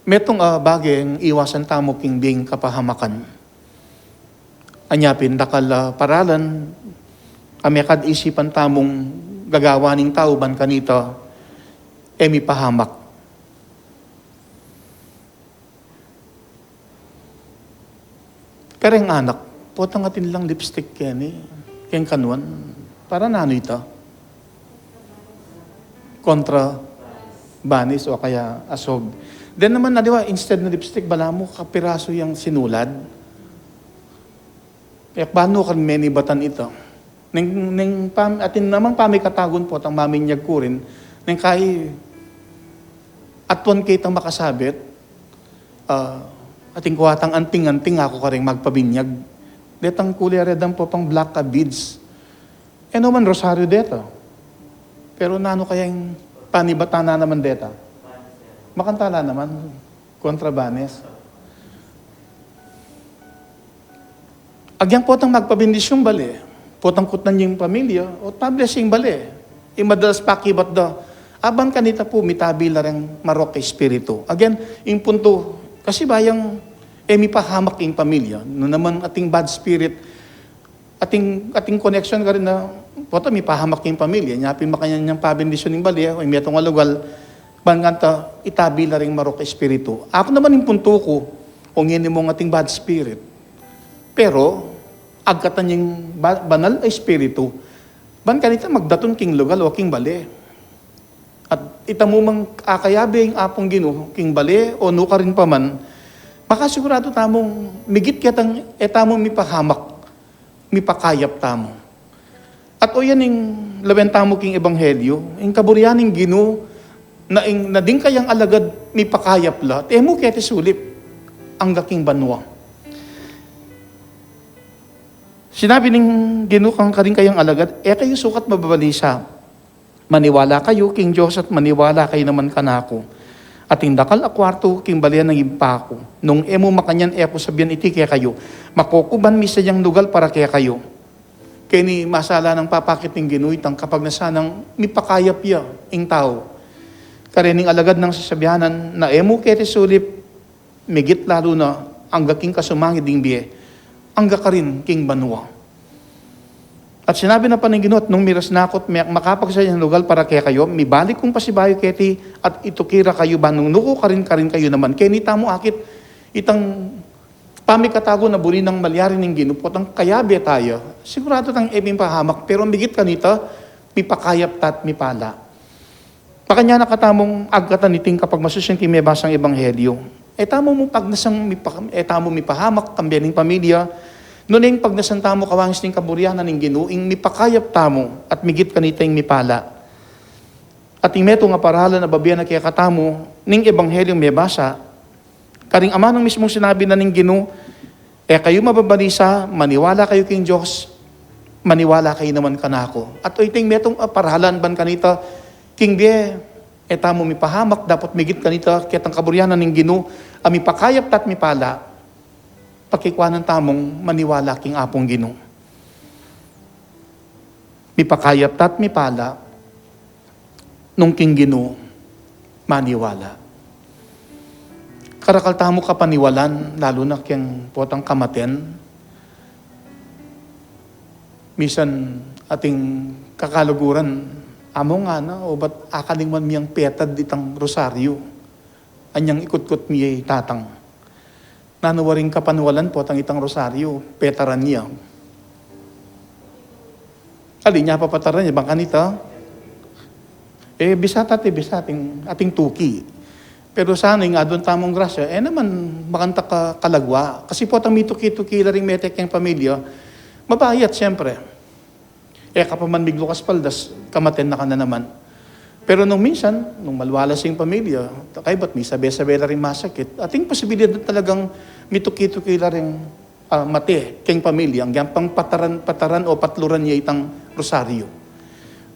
Metong bagay ang iwasan tamo king bing kapahamakan. Anyapin dakal paralan, amikad isipan tamong gagawaning tao ban kanita, emi pahamak. Kareng anak, potang atin lang lipstick keni, ken kanwan, para nano ito? Kontra banis o kaya asob. Then naman na, di ba, instead na lipstick, bala mo, kapiraso yung sinulad. Kaya paano kan meni batan ito? Atin namang pamikatagon po, ang maminyag ko rin, nang kay atwan kitang makasabit, ating kuwatang anting-anting ako ka rin magpabinyag. Detang kulay redang po pang black beads. E naman rosaryo deta. Pero nano kayang panibata na naman deta? Makantala naman, kontrabanes. Agyang potang magpabindisyon bali, potang kutnan yung pamilya, o tablessing bali. Madalas pakibat da, aban kanita po, mitabi la rin marok kay espiritu. Again, yung punto, kasi bayang, mi pahamak yung pamilya, no naman ating bad spirit, ating connection ka rin na, potang mi pahamak yung pamilya, nyapin makanyan niyang pabindisyon yung bali, o metong alugal, banganta, itabi la rin marok espiritu. Ako naman yung punto ko, o ngayon mong ating bad spirit. Pero, agkatan yung banal espiritu, ban kanita magdaton king lugal o king bali. At itamumang akayabe yung apong Ginoo king bali o nuka rin pa man, makasigurado tamong migit kitang etamong mipahamak, mipakayap tamo. At o yan yung labentamo king ebanghelyo, yung kaburianing Ginoo, na din kayang alagad mi pakayap la, temo kete sulip ang gaking banwa. Sinabi ng ginukang karing kayang alagad, kayo sukat mababalisa. Maniwala kayo, King Diyos, at maniwala kayo naman kanako. At indakal akwarto, King Balian ng impako. Nung emo makanyan, ko sabihan iti kaya kayo. Makukuban mi sa diyang lugal para kaya kayo. Kaya ni masala ng papakit ng ginuitang kapag nasanang mipakayap ya, ing tao. Karining alagad ng sasabihanan na emo kete sulip, migit lalo na ang gaking kasumangid ding biye, ang gakarin king banwa. At sinabi na pa ng Ginoo, nung miras nakot, makapagsaya ng lugar para kaya kayo, mibalik kong pasibayo keti, at itukira kayo ba, nung nuko karin kayo naman, kaya ni tamo akit, itang pamikatago na buli ng malyari ng Ginoo, potang kayabe tayo, sigurado tang ebing pahamak, pero migit kanita, mipakayap tat mipala. Pakanya nakatamong agkatan niting kapag masusyon kimebasang ebanghelyo. Tamo mo pag nasang tamo mipahamak kambiyaning pamilya, noon pag nasan tamo kawangis ng kaburianan ng Ginoo, ing mipakayap tamo at migit kanita ing mipala. At ing meto nga parahalan na babiyan na kaya katamo, ning ebanghelyong mebasa, karing ama ng mismong sinabi na ng Ginoo, kayo mababalisa, maniwala kayo king Diyos, maniwala kayo naman kanako. At iting metong parahalan ban kanita, king biye, tamo mipahamak, dapat migit kanita, kitang kaburianan ng Ginoo, mipakayap tat mipala, pakikuanan tamong maniwala king apong Ginoo. Mipakayap tat mipala, nung king Ginoo, maniwala. Karakal tamo kapaniwalan, lalo na kiyang potang kamaten, misan ating kakaluguran, amo nga na, o ba't akaling man miyang petad ditang rosaryo? Anyang ikot-kot miyay tatang. Nanuwaring kapanwalan po tang itang rosaryo, petaran niya. Ali niya papataran niya, bang kanita? Bisat ating tuki. Pero sana nga doon tamong grasya, naman makanta ka kalagwa. Kasi po tang mituki-tuki na rin metek yung pamilya, mabayat siyempre. Kapaman biglo kaspaldas, kamaten na ka na naman. Pero nung minsan, nung malwalas yung pamilya, kaya ba't may sabi-sabi na rin masakit, ating posibilidad talagang mituki-tuki na rin mati kayong pamilya, hanggang pang pataran o patluran niya itang rosaryo.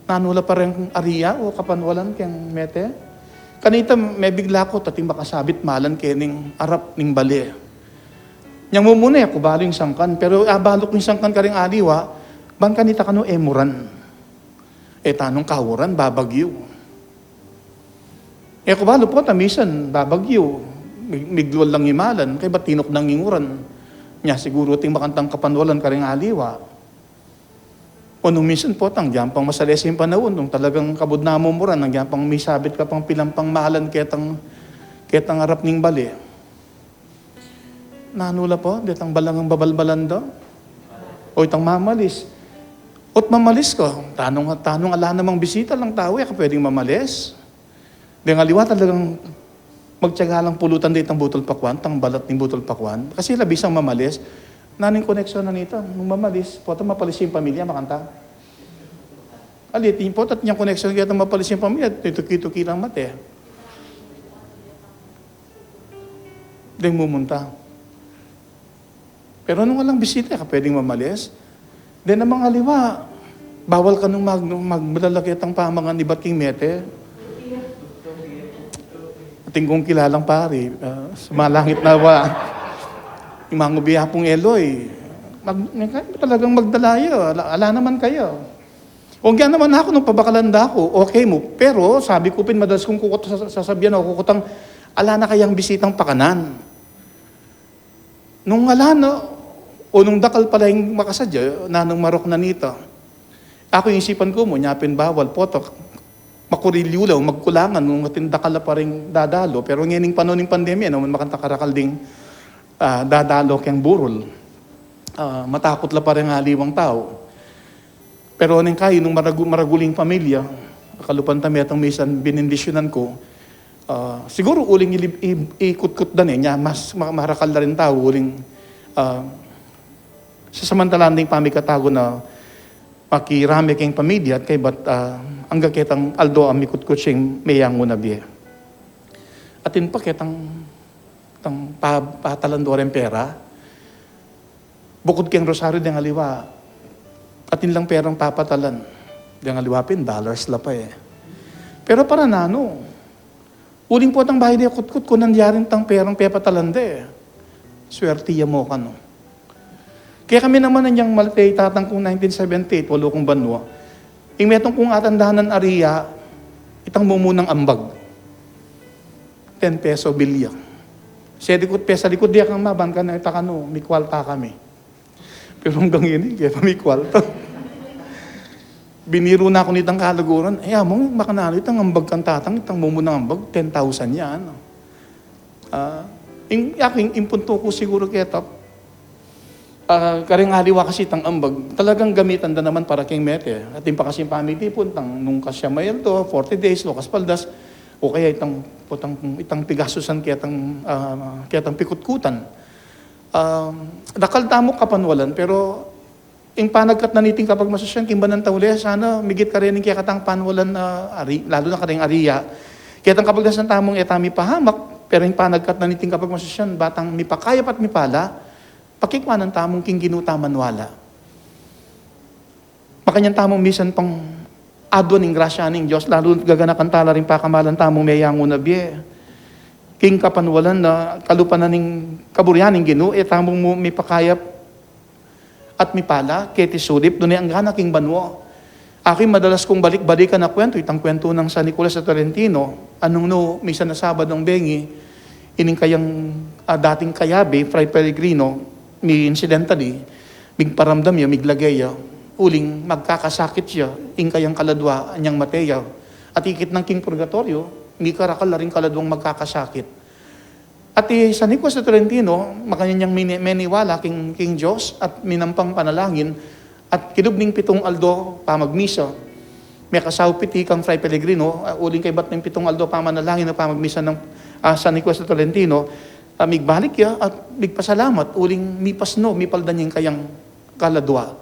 Nanula pa rin ariya o kapanwalan kayong mete. Kanita may bigla ko, tating makasabit malan kayo ning arap ning bali. Yang mumuna ako balo yung sangkan, pero balok yung sangkan ka rin aliwa, ban kanita kano emuran. Tanong kawuran, babagyo. Kubalo po, tamisan, babagyo. migluwal lang imalan, kay ba't tinok nang inguran. Nya siguro ting makantang kapanwalan ka rin aliwa. O nung minsan po, tanggihan pang masalis yung panahon, nung talagang kabud na mo mura, nanggihan pang may sabit ka pang pilampang mahalan ketang harap ning bali. Nanula po, detang balangang babalbalan do. O itang mamalis. Ot mamalis ko, tanong ala namang bisita lang tao, ka pwedeng mamalis. Di nga liwa talagang magtyaga lang pulutan dito ang butol pakwan, tang balat ng butol pakwan. Kasi labis ang mamalis. Naning koneksyon na nito, nung mamalis, po mapalis yung pamilya, makanta. Alitin po, at niyang koneksyon kaya mapalis yung pamilya, tuki-tuki lang mate. Di mumunta. Pero nung walang bisita, ka pwedeng mamalis. Di namang aliwa, bawal ka nung magmalalakit ang pamangan ni Bating Mete. Ating kong kilalang pari, sumalangit na ba? Yung mga ubiyapong Eloy, talagang magdalayo, ala naman kayo. O kaya naman ako, nung pabakalanda ko, okay mo. Pero sabi ko madalas kong sasabihan ako, kukutang, ala na kayang bisitang pakanan. Nung ala na, o nung dakal pala yung makasadya, nanong marok na nito. Ako yung isipan ko mo, nyapin bawal, potok, makurilyo magkulangan, nung matindakal pa rin dadalo. Pero ngayon panon ng pandemya, naman makantakarakal ding dadalo kang burol. Matakot la pa rin aliwang tao. Pero anong kayo, nung maraguling pamilya, kalupan tami atang misan binindisyonan ko, siguro uling ikut-kut dan niya, mas maharakal na rin tao, uling sa samantalaan ding pamikatago na makirami kayong pamilya at kay ba't ang gaketang aldo ang mikut-kut siyang mayang unabi. Atin pa ketang patalan do rin pera. Bukod kang rosaryo ng aliwa, atin lang perang papatalan. Ng aliwapin, dollars la pa eh. Pero para nano, uling po tang bahay niya kutkut ko nandyarin tang perang pepatalan de. Swertiya mo ka no. Kaya kami naman nanyang malatay tatang kong 1978, walo kong banwa. Ing metong kong atandahanan ariya, itang mumunang ambag. 10 peso bilya. Sa likod diya kang maban ka na itakano, may kwalta kami. Pero hanggang yun, kaya may kwalta. Biniro na ako nitang kalaguran, mong makanalo, itang ambag kang tatang, itang mumunang ambag, 10,000 yan. Aking impunto ko siguro kaya karing haliwa kasi itang ambag, talagang gamitan na naman para king mete. At yung pa kasi pamiti po, nung kasya mayel to, 40 days, lokas paldas, o kaya itang pigasusan kaya itang pikutkutan. Dakal tamo kapanwalan, pero yung panagkat na niting kapag masusyan, kimbanan tauli, sana migit ka rin kaya katang panwalan na lalo na karing ariya. Kaya itang kapag nasan tamong etami pahamak, pero yung panagkat na niting kapag masusyan, batang mipakayap at mipala, pakikwanan tamong king ginutaman wala. Makanyang tamong misan pang adwa ning grasya ning Diyos, lalo gaganakan tala rin pakamalan tamong mayango na biye. King kapanwalan na kalupan na ning kaburyan ning Ginoo, tamong mo may pakayap at mipala, keti sudip, doon ang gana king banwo. Aking madalas kong balik-balikan na kwento, itang kwento ng San Nicolas sa Tolentino, anong no, misan na Sabadong bengi, ining kayang dating kayabe, Fray Pellegrino, may incidentally, migparamdam niya, miglagay niya, uling magkakasakit siya, ing kayang kaladwa, anyang mateya, at ikit ng king purgatorio, may karakal na rin kaladwang magkakasakit. At sa Nicolas sa Tolentino, makanyang meniwala king Diyos, at minampang panalangin, at kinubning 7 aldo pamagmisa, may kasawpiti kang Fray Pellegrino, uling kay bat ng 7 aldo pamanalangin na pamagmisa ng San Nicolas sa Tolentino, migbalik ya at migpasalamat, uling mipasno, mipaldan yung kayang kaladwa.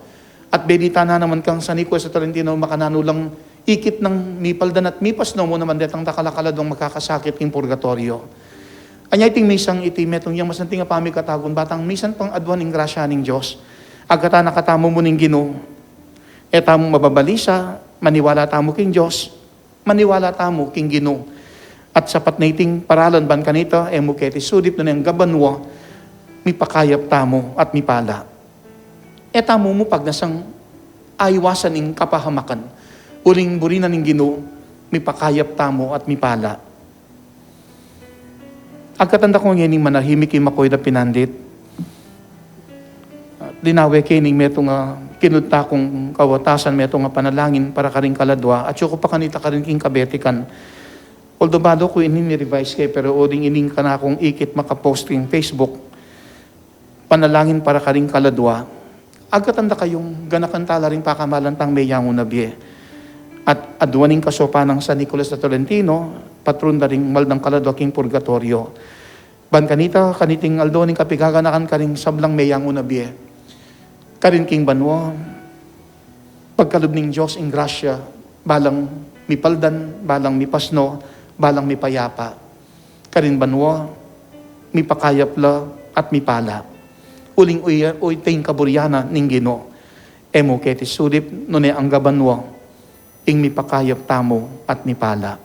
At bedita na naman kang San Nicolas sa Tolentino, makanano lang ikit ng mipaldan at mipasno mo naman detang takalakaladwang magkakasakit yung purgatorio. Anya iting misang iti metong yung masanting nga pamikatagon, batang misan pang adwan ng grasya ng Diyos. Agata nakatamo mo ning Ginoo, etamong mababalisa, maniwala tamo king Diyos, maniwala tamo king Ginoo. At sapat na iting paralan ban kanito, mo keti sudip na niyang gabanwa, mi pakayap tamo at mi pala. Tamo mo pag nasang aywasan ng kapahamakan, uling burinan ng Ginoo, mi pakayap tamo at mi pala. Agkatanda ko ngayon manahimik yung makoy na pinandit. Dinawe kining metong kinunta kong kawatasan metong panalangin para karing kaladwa at yuko pa kanita karing king kabetikan. Although bado ko ini-revise kay pero oding ining ka na akong ikit makapost yung Facebook panalangin para karing kaladwa. Agkatanda kayong ganakantala rin pakamalantang may yangon na biye. At adwaning kasopa ng San Nicolas de Tolentino, patron na ring maldang kaladwa king purgatorio. Ban kanita, kaniting aldoning kapigaganakan karing sablang may yangon na biye. Karin king banwa, pagkalub ning Diyos ing grasya, balang mipaldan, balang mipasno, balang mipayapa. Karin banwa, mipakayapla at mipala. Uling uyteng kaburyana ning Ginoo. Emo ketis sudip, nune ang gabanwa, ing mipakayap tamo at mipala.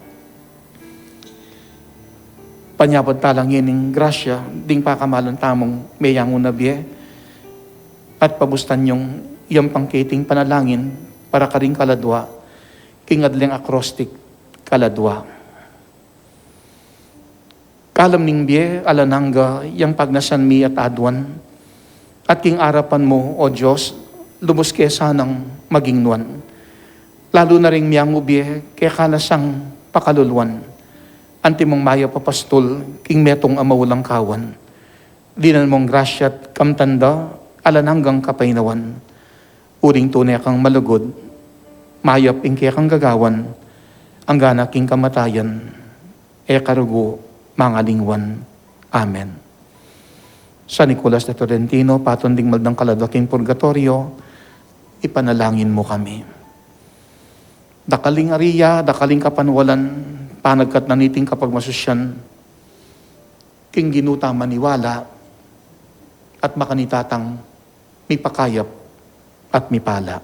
Panyapod talang yining grasya, ding pakamalan tamong mayang unabye, at pabustan yung iyang pangkiting panalangin para karing kaladwa, king adleng acrostic kaladwa. Kalam ning biye, alanangga, yang pagnasan mi at adwan, at king arapan mo, o Diyos, lubos kaya sanang maging nuan. Lalo na rin miyang ubiye, kaya kanasang pakaluluan, antimong maya papastol, king metong amawulang kawan. Dinan mong grasyat kamtanda, alananggang kapainawan, uring tunay kang malugod, mayap ing kaya kang gagawan, ang gana king kamatayan, karugo, mga lingwan. Amen. San Nicolas de Tolentino, patunding maldang kaladwa king purgatorio, ipanalangin mo kami. Dakaling ariya, dakaling kapanwalan, panagkat naniting kapag masusyan, king ginuta maniwala, at makanitatang mipakayap at mipala.